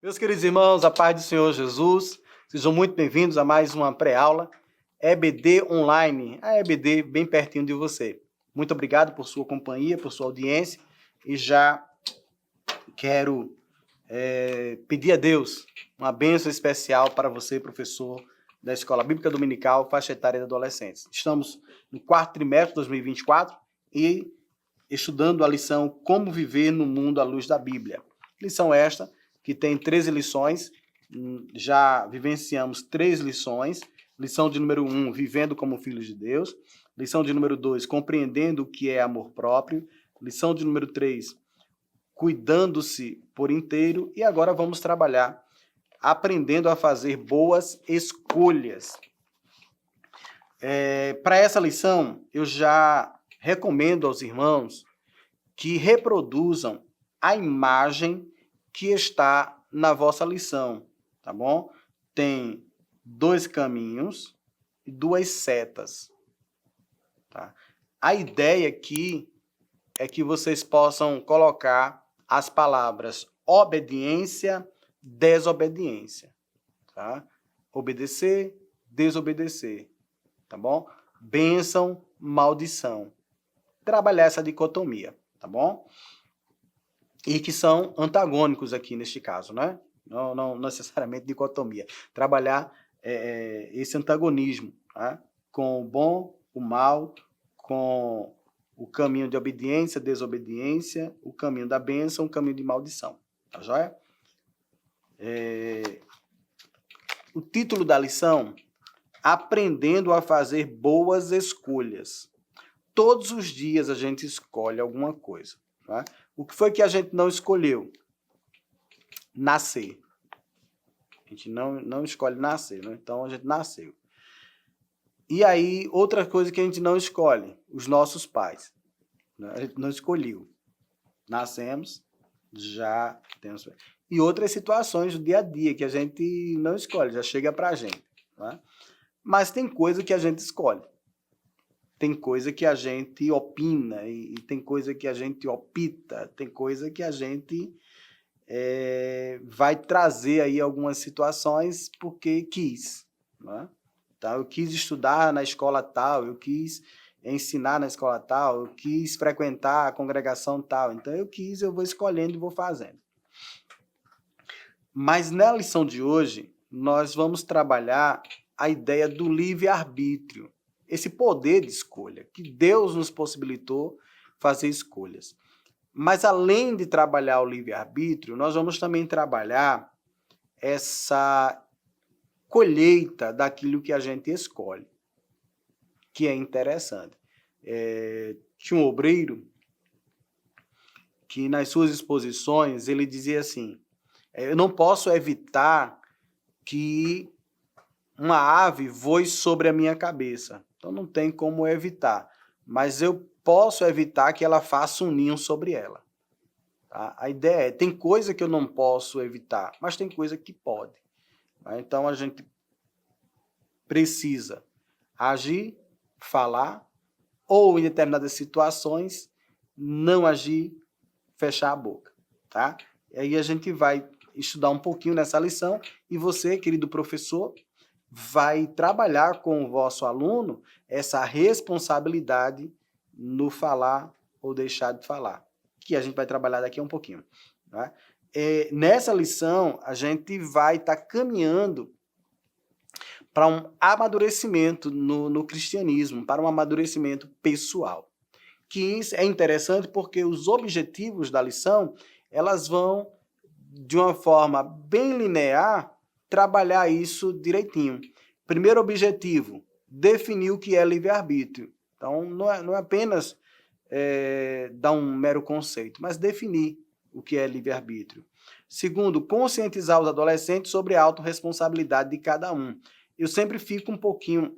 Meus queridos irmãos, a paz do Senhor Jesus, sejam muito bem-vindos a mais uma pré-aula EBD Online, a EBD bem pertinho de você. Muito obrigado por sua companhia, por sua audiência e já quero pedir a Deus uma bênção especial para você, professor da Escola Bíblica Dominical, faixa etária de adolescentes. Estamos no quarto trimestre de 2024 e estudando a lição Como Viver no Mundo à Luz da Bíblia. Lição esta que tem 13 lições, já vivenciamos 3 lições. Lição de número 1, Vivendo como Filhos de Deus. Lição de número 2, Compreendendo o que é amor próprio. Lição de número 3, Cuidando-se por inteiro. E agora vamos trabalhar aprendendo a fazer boas escolhas. Para essa lição, eu já recomendo aos irmãos que reproduzam a imagem que está na vossa lição, tá bom? Tem 2 caminhos e 2 setas, tá? A ideia aqui é que vocês possam colocar as palavras obediência, desobediência, tá? Obedecer, desobedecer, tá bom? Bênção, maldição. Trabalhar essa dicotomia, tá bom? E que são antagônicos aqui neste caso, né? Não necessariamente dicotomia. Trabalhar esse antagonismo, tá? Com o bom, o mal, com o caminho de obediência, desobediência, o caminho da bênção, o caminho de maldição. Tá joia? O título da lição, Aprendendo a Fazer Boas Escolhas. Todos os dias a gente escolhe alguma coisa, tá? O que foi que a gente não escolheu? Nascer. A gente não escolhe nascer, né? Então a gente nasceu. E aí, outra coisa que a gente não escolhe, os nossos pais. Né? A gente não escolheu. Nascemos, já temos. E outras situações do dia a dia que a gente não escolhe, já chega pra gente. Né? Mas tem coisa que a gente escolhe. Tem coisa que a gente opina, e tem coisa que a gente opta, tem coisa que a gente vai trazer aí algumas situações porque quis. Né? Então, eu quis estudar na escola tal, eu quis ensinar na escola tal, eu quis frequentar a congregação tal. Então, eu vou escolhendo e vou fazendo. Mas na lição de hoje, nós vamos trabalhar a ideia do livre-arbítrio. Esse poder de escolha, que Deus nos possibilitou fazer escolhas. Mas além de trabalhar o livre-arbítrio, nós vamos também trabalhar essa colheita daquilo que a gente escolhe, que é interessante. Tinha um obreiro que nas suas exposições ele dizia assim, eu não posso evitar que uma ave voe sobre a minha cabeça. Então não tem como evitar. Mas eu posso evitar que ela faça um ninho sobre ela. Tá? A ideia é, tem coisa que eu não posso evitar, mas tem coisa que pode. Tá? Então a gente precisa agir, falar, ou em determinadas situações, não agir, fechar a boca. Tá? E aí a gente vai estudar um pouquinho nessa lição e você, querido professor, vai trabalhar com o vosso aluno essa responsabilidade no falar ou deixar de falar, que a gente vai trabalhar daqui a um pouquinho. Tá? Nessa lição, a gente vai estar caminhando para um amadurecimento no cristianismo, para um amadurecimento pessoal. Que isso é interessante porque os objetivos da lição, elas vão, de uma forma bem linear, trabalhar isso direitinho. Primeiro objetivo, definir o que é livre-arbítrio. Então, não é apenas dar um mero conceito, mas definir o que é livre-arbítrio. Segundo, conscientizar os adolescentes sobre a autorresponsabilidade de cada um. Eu sempre fico um pouquinho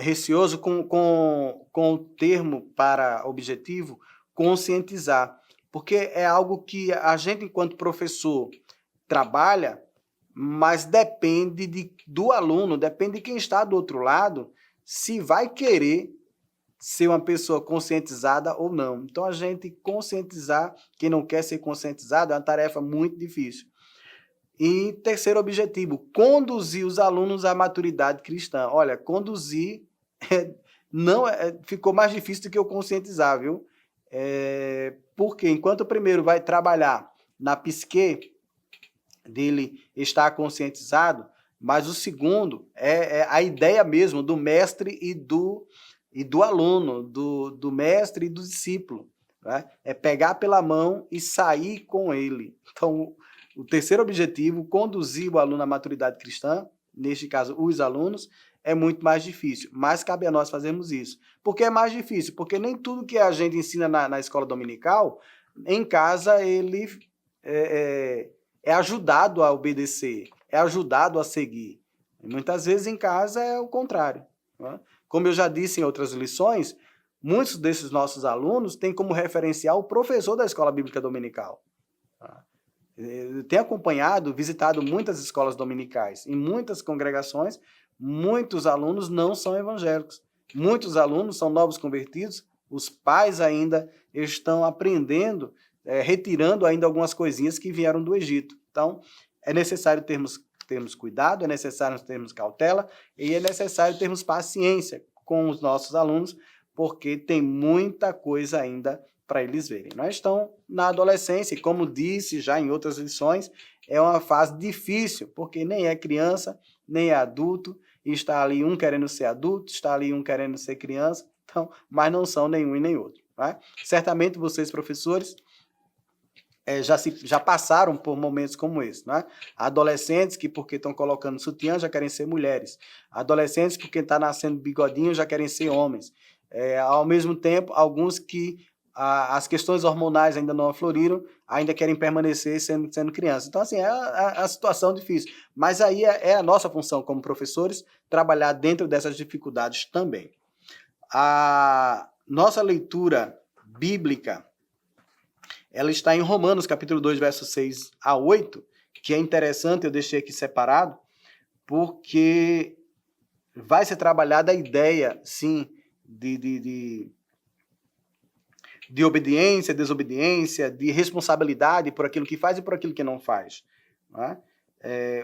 receoso com o termo para objetivo, conscientizar, porque é algo que a gente, enquanto professor, trabalha, mas depende do aluno, depende de quem está do outro lado, se vai querer ser uma pessoa conscientizada ou não. Então, a gente conscientizar quem não quer ser conscientizado é uma tarefa muito difícil. E terceiro objetivo, conduzir os alunos à maturidade cristã. Olha, conduzir ficou mais difícil do que eu conscientizar, viu? Porque enquanto o primeiro vai trabalhar na psique dele estar conscientizado, mas o segundo é a ideia mesmo do mestre e do aluno, do mestre e do discípulo. Né? É pegar pela mão e sair com ele. Então, o terceiro objetivo, conduzir o aluno à maturidade cristã, neste caso, os alunos, é muito mais difícil. Mas cabe a nós fazermos isso. Por que é mais difícil? Porque nem tudo que a gente ensina na escola dominical, em casa, ele é ajudado a obedecer, é ajudado a seguir. E muitas vezes em casa é o contrário. Né? Como eu já disse em outras lições, muitos desses nossos alunos têm como referencial o professor da escola bíblica dominical. Eu tenho acompanhado, visitado muitas escolas dominicais. Em muitas congregações, muitos alunos não são evangélicos. Muitos alunos são novos convertidos, os pais ainda estão aprendendo, retirando ainda algumas coisinhas que vieram do Egito. Então, é necessário termos cuidado, é necessário termos cautela e é necessário termos paciência com os nossos alunos, porque tem muita coisa ainda para eles verem. Nós estamos na adolescência e, como disse já em outras lições, é uma fase difícil, porque nem é criança, nem é adulto, e está ali um querendo ser adulto, está ali um querendo ser criança, então, mas não são nenhum e nem outro. Né? Certamente vocês, professores, já passaram por momentos como esse. Né? Adolescentes que, porque estão colocando sutiã, já querem ser mulheres. Adolescentes que, porque está nascendo bigodinho, já querem ser homens. Ao mesmo tempo, alguns que as questões hormonais ainda não afloriram, ainda querem permanecer sendo crianças. Então, assim, é a situação difícil. Mas aí é a nossa função como professores trabalhar dentro dessas dificuldades também. A nossa leitura bíblica, ela está em Romanos, capítulo 2, versos 6 a 8, que é interessante, eu deixei aqui separado, porque vai ser trabalhada a ideia, sim, de obediência, desobediência, de responsabilidade por aquilo que faz e por aquilo que não faz. Não é?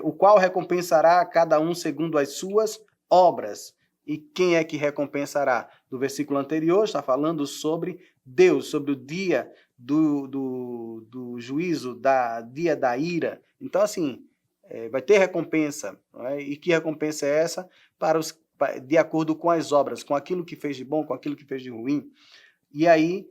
O qual recompensará cada um segundo as suas obras. E quem é que recompensará? Do versículo anterior está falando sobre Deus, sobre o dia do juízo, dia da ira. Então, assim, vai ter recompensa. Não é? E que recompensa é essa? De acordo com as obras, com aquilo que fez de bom, com aquilo que fez de ruim. E aí,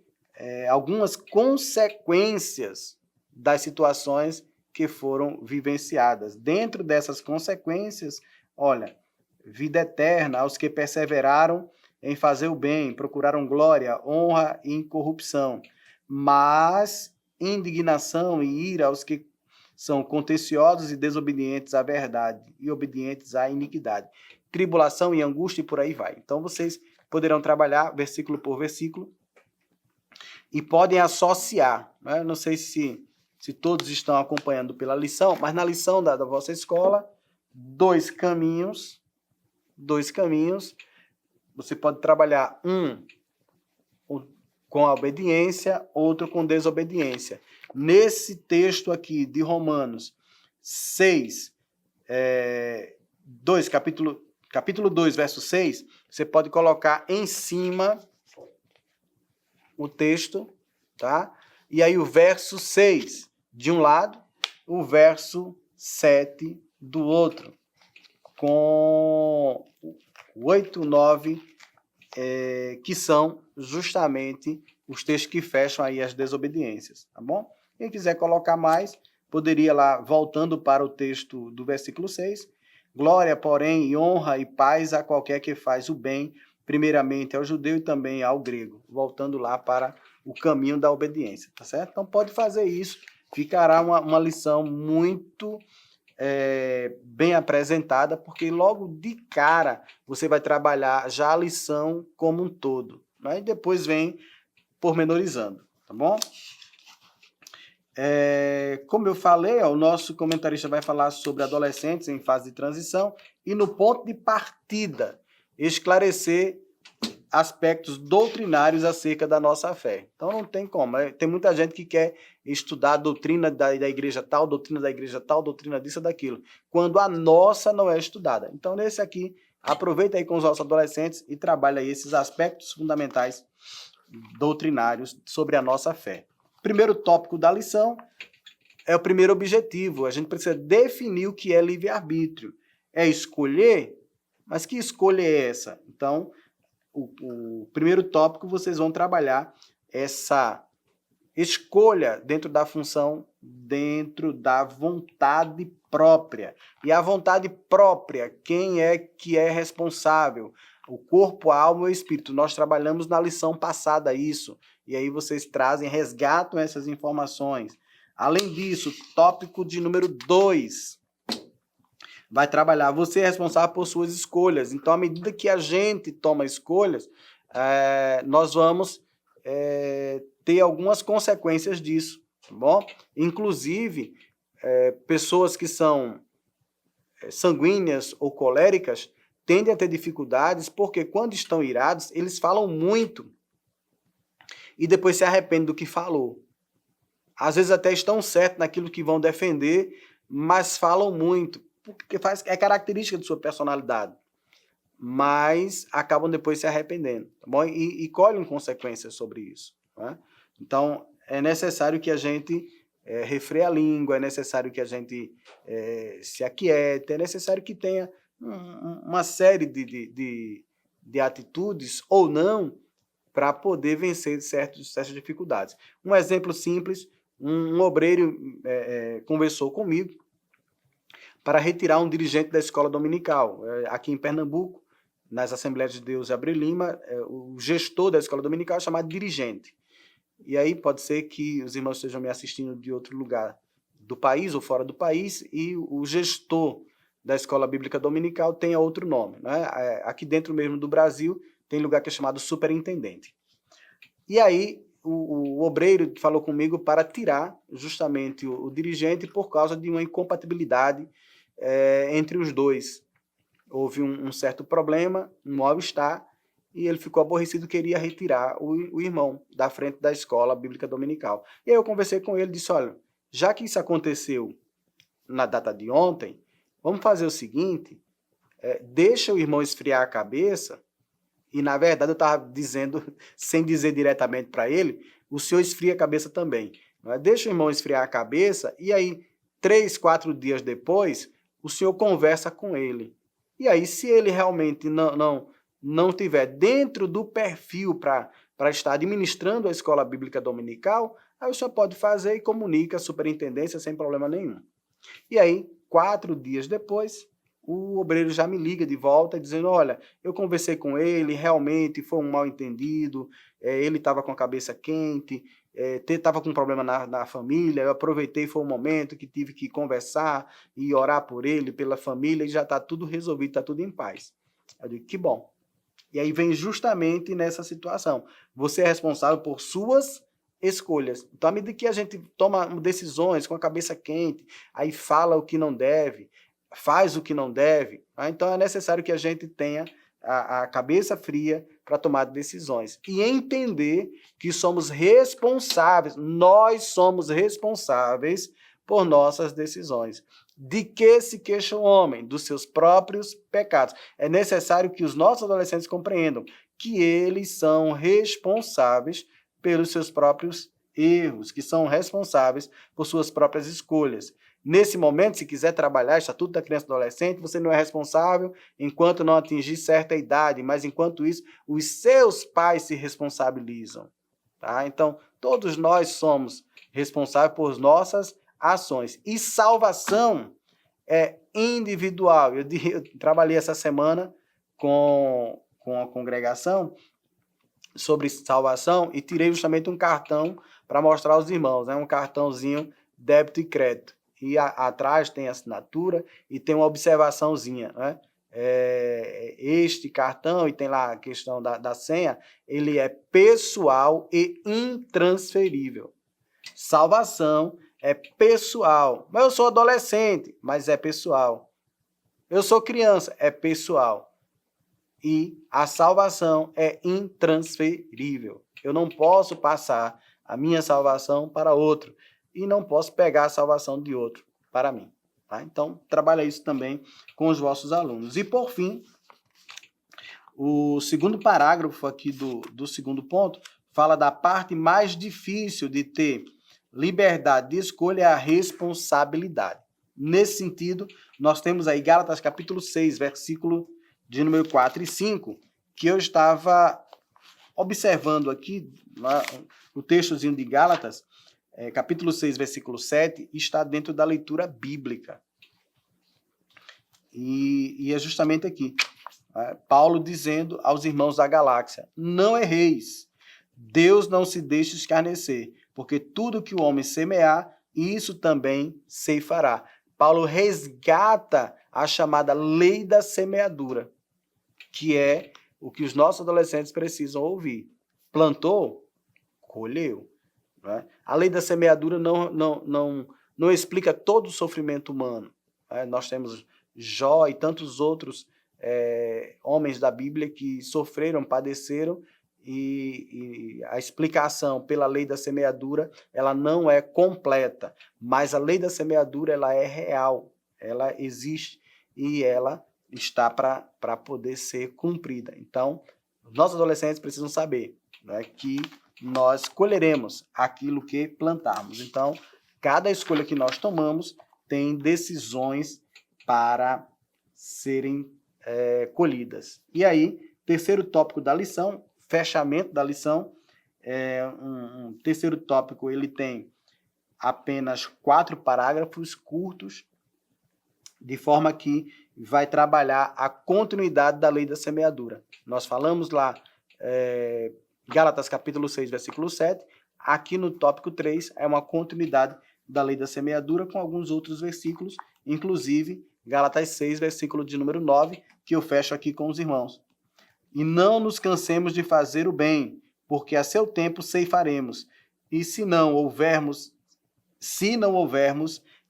algumas consequências das situações que foram vivenciadas. Dentro dessas consequências, olha, vida eterna aos que perseveraram em fazer o bem, procuraram glória, honra e incorrupção, mas indignação e ira aos que são contenciosos e desobedientes à verdade e obedientes à iniquidade. Tribulação e angústia e por aí vai. Então, vocês poderão trabalhar versículo por versículo e podem associar. Né? Não sei se todos estão acompanhando pela lição, mas na lição da vossa escola, dois caminhos. Você pode trabalhar um com a obediência, outro com desobediência. Nesse texto aqui de Romanos 6, capítulo 2, verso 6, você pode colocar em cima o texto, tá? E aí o verso 6 de um lado, o verso 7 do outro, com 8, 9, que são justamente os textos que fecham aí as desobediências, tá bom? Quem quiser colocar mais, poderia lá, voltando para o texto do versículo 6, glória, porém, e honra e paz a qualquer que faz o bem, primeiramente ao judeu e também ao grego, voltando lá para o caminho da obediência, tá certo? Então pode fazer isso, ficará uma lição muito bem apresentada, porque logo de cara você vai trabalhar já a lição como um todo, né? E depois vem pormenorizando, tá bom? Como eu falei, o nosso comentarista vai falar sobre adolescentes em fase de transição e no ponto de partida, esclarecer aspectos doutrinários acerca da nossa fé. Então não tem como. Tem muita gente que quer estudar a doutrina da igreja tal, doutrina da igreja tal, doutrina disso ou daquilo, quando a nossa não é estudada. Então nesse aqui, aproveita aí com os nossos adolescentes e trabalha aí esses aspectos fundamentais doutrinários sobre a nossa fé. Primeiro tópico da lição é o primeiro objetivo. A gente precisa definir o que é livre-arbítrio. É escolher, mas que escolha é essa? Então, o primeiro tópico, vocês vão trabalhar essa escolha dentro da função, dentro da vontade própria. E a vontade própria, quem é que é responsável? O corpo, a alma e o espírito. Nós trabalhamos na lição passada isso. E aí vocês trazem, resgatam essas informações. Além disso, tópico de número 2. Vai trabalhar, você é responsável por suas escolhas. Então, à medida que a gente toma escolhas, nós vamos ter algumas consequências disso, tá bom? Inclusive, pessoas que são sanguíneas ou coléricas tendem a ter dificuldades porque quando estão irados, eles falam muito e depois se arrependem do que falou. Às vezes até estão certos naquilo que vão defender, mas falam muito, porque é característica de sua personalidade, mas acabam depois se arrependendo, tá bom? E colhem consequências sobre isso, né? Então, é necessário que a gente refreie a língua, é necessário que a gente se aquiete, é necessário que tenha uma série de atitudes ou não para poder vencer certas dificuldades. Um exemplo simples, um obreiro conversou comigo para retirar um dirigente da escola dominical. Aqui em Pernambuco, nas Assembleias de Deus de Abreu Lima, o gestor da escola dominical é chamado dirigente. E aí pode ser que os irmãos estejam me assistindo de outro lugar do país ou fora do país e o gestor da escola bíblica dominical tenha outro nome, né? Aqui dentro mesmo do Brasil tem lugar que é chamado superintendente. E aí o obreiro falou comigo para tirar justamente o dirigente por causa de uma incompatibilidade entre os dois. Houve um certo problema, um mal-estar, e ele ficou aborrecido, queria retirar o irmão da frente da escola bíblica dominical. E aí eu conversei com ele e disse, olha, já que isso aconteceu na data de ontem, vamos fazer o seguinte, deixa o irmão esfriar a cabeça, e na verdade eu estava dizendo, sem dizer diretamente para ele, o senhor esfria a cabeça também. Deixa o irmão esfriar a cabeça, e aí 3, 4 dias depois, o senhor conversa com ele. E aí, se ele realmente não tiver dentro do perfil para estar administrando a escola bíblica dominical, aí o senhor pode fazer e comunica a superintendência sem problema nenhum. E aí, 4 dias depois, o obreiro já me liga de volta dizendo, olha, eu conversei com ele, realmente foi um mal-entendido, ele estava com a cabeça quente, estava com um problema na família, eu aproveitei, foi um momento que tive que conversar e orar por ele, pela família, e já está tudo resolvido, está tudo em paz. Eu digo, que bom. E aí vem justamente nessa situação. Você é responsável por suas escolhas. Então, à medida que a gente toma decisões com a cabeça quente, aí fala o que não deve, faz o que não deve, então é necessário que a gente tenha a cabeça fria para tomar decisões e entender que somos responsáveis, nós somos responsáveis por nossas decisões. De que se queixa o homem? Dos seus próprios pecados. É necessário que os nossos adolescentes compreendam que eles são responsáveis pelos seus próprios erros, que são responsáveis por suas próprias escolhas. Nesse momento, se quiser trabalhar Estatuto da Criança e do Adolescente, você não é responsável enquanto não atingir certa idade, mas enquanto isso, os seus pais se responsabilizam. Tá? Então, todos nós somos responsáveis por nossas ações. E salvação é individual. Eu trabalhei essa semana com a congregação sobre salvação e tirei justamente um cartão para mostrar aos irmãos, um cartãozinho débito e crédito. E atrás tem a assinatura e tem uma observaçãozinha, né? Este cartão, e tem lá a questão da senha, ele é pessoal e intransferível. Salvação é pessoal. Mas eu sou adolescente, mas é pessoal. Eu sou criança, é pessoal. e a salvação é intransferível. Eu não posso passar a minha salvação para outro e não posso pegar a salvação de outro para mim. Tá? Então, trabalha isso também com os vossos alunos. E, por fim, o segundo parágrafo aqui do segundo ponto fala da parte mais difícil de ter liberdade de escolha, é a responsabilidade. Nesse sentido, nós temos aí Gálatas capítulo 6, versículo de número 4 e 5, que eu estava observando aqui, no textozinho de Gálatas, capítulo 6, versículo 7, está dentro da leitura bíblica. E é justamente aqui. Paulo dizendo aos irmãos da galáxia: não erreis, Deus não se deixe escarnecer, porque tudo que o homem semear, isso também ceifará. Paulo resgata a chamada lei da semeadura, que é o que os nossos adolescentes precisam ouvir. Plantou, colheu. Né? A lei da semeadura não explica todo o sofrimento humano. Né? Nós temos Jó e tantos outros homens da Bíblia que sofreram, padeceram, e a explicação pela lei da semeadura, ela não é completa, mas a lei da semeadura, ela é real, ela existe e ela está para poder ser cumprida. Então, os nossos adolescentes precisam saber, né, que nós colheremos aquilo que plantarmos. Então, cada escolha que nós tomamos tem decisões para serem colhidas. E aí, terceiro tópico da lição, fechamento da lição, um terceiro tópico, ele tem apenas 4 parágrafos curtos, de forma que vai trabalhar a continuidade da lei da semeadura. Nós falamos lá, Gálatas capítulo 6, versículo 7, aqui no tópico 3 é uma continuidade da lei da semeadura com alguns outros versículos, inclusive Gálatas 6, versículo de número 9, que eu fecho aqui com os irmãos. E não nos cansemos de fazer o bem, porque a seu tempo ceifaremos, e se não houvermos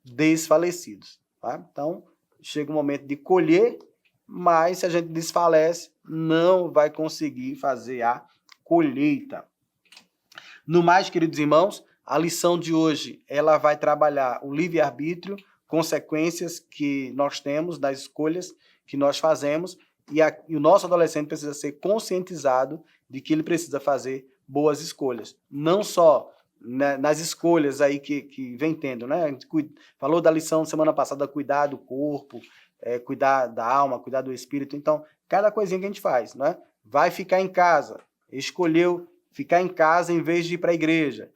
desfalecidos. Tá? Então, chega o momento de colher, mas se a gente desfalece, não vai conseguir fazer a colheita. No mais, queridos irmãos, a lição de hoje, ela vai trabalhar o livre-arbítrio, consequências que nós temos das escolhas que nós fazemos, e o nosso adolescente precisa ser conscientizado de que ele precisa fazer boas escolhas. Não só nas escolhas aí que vem tendo, né? A gente falou da lição semana passada, cuidar do corpo, cuidar da alma, cuidar do espírito. Então, cada coisinha que a gente faz, né? Vai ficar em casa, escolheu ficar em casa em vez de ir para a igreja.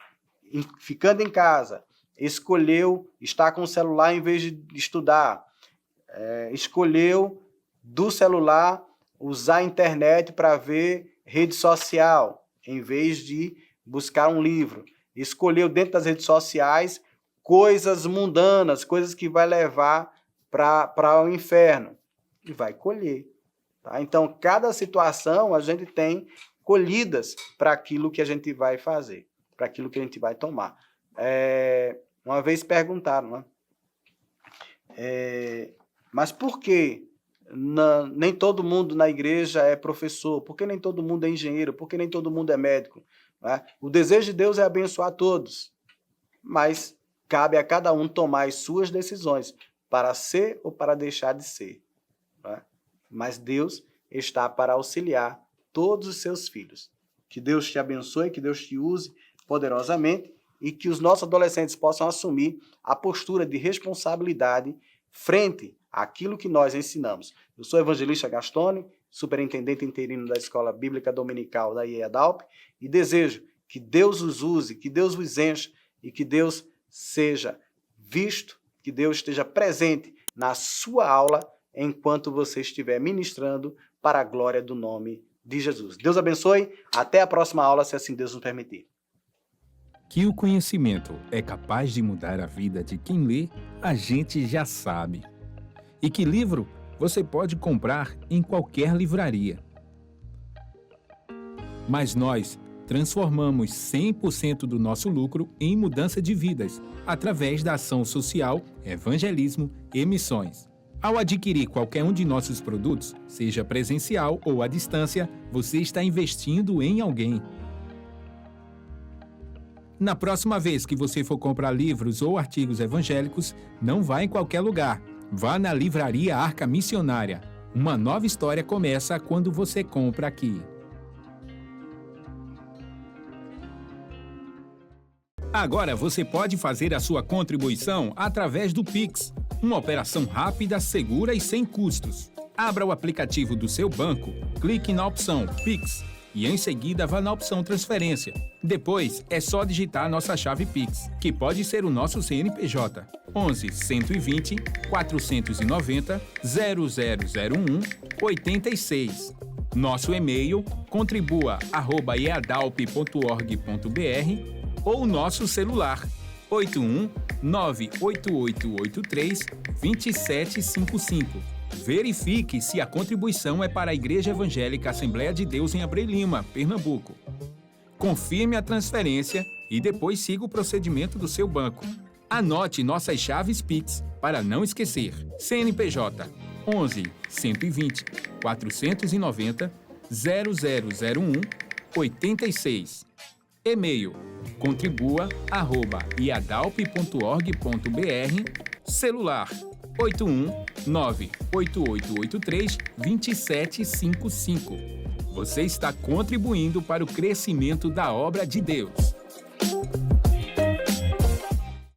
Ficando em casa, escolheu estar com o celular em vez de estudar. Escolheu do celular usar a internet para ver rede social, em vez de buscar um livro. Escolheu dentro das redes sociais coisas mundanas, coisas que vai levar para o inferno. E vai colher. Tá? Então, cada situação a gente tem colhidas para aquilo que a gente vai fazer, para aquilo que a gente vai tomar. Uma vez perguntaram, né? Mas por que nem todo mundo na igreja é professor? Por que nem todo mundo é engenheiro? Por que nem todo mundo é médico? Né? O desejo de Deus é abençoar todos, mas cabe a cada um tomar as suas decisões para ser ou para deixar de ser. Né? Mas Deus está para auxiliar todos os seus filhos. Que Deus te abençoe, que Deus te use poderosamente e que os nossos adolescentes possam assumir a postura de responsabilidade frente àquilo que nós ensinamos. Eu sou o evangelista Gastone, superintendente interino da Escola Bíblica Dominical da IEADALP, e desejo que Deus os use, que Deus os encha e que Deus seja visto, que Deus esteja presente na sua aula enquanto você estiver ministrando para a glória do nome de Jesus. Deus abençoe, até a próxima aula, se assim Deus nos permitir. Que o conhecimento é capaz de mudar a vida de quem lê, a gente já sabe. E que livro você pode comprar em qualquer livraria. Mas nós transformamos 100% do nosso lucro em mudança de vidas, através da ação social, evangelismo e missões. Ao adquirir qualquer um de nossos produtos, seja presencial ou à distância, você está investindo em alguém. Na próxima vez que você for comprar livros ou artigos evangélicos, não vá em qualquer lugar. Vá na Livraria Arca Missionária. Uma nova história começa quando você compra aqui. Agora você pode fazer a sua contribuição através do Pix, uma operação rápida, segura e sem custos. Abra o aplicativo do seu banco, clique na opção Pix e em seguida vá na opção Transferência. Depois é só digitar nossa chave Pix, que pode ser o nosso CNPJ 11 120 490 0001 86. Nosso e-mail contribua@eadalp.org.br ou nosso celular 81 98883 2755. Verifique se a contribuição é para a Igreja Evangélica Assembleia de Deus em Abreu Lima, Pernambuco. Confirme a transferência e depois siga o procedimento do seu banco. Anote nossas chaves Pix para não esquecer. CNPJ 11 120 490 0001 86. E-mail contribua@iadalp.org.br. Celular 81 98883 2755. Você está contribuindo para o crescimento da obra de Deus.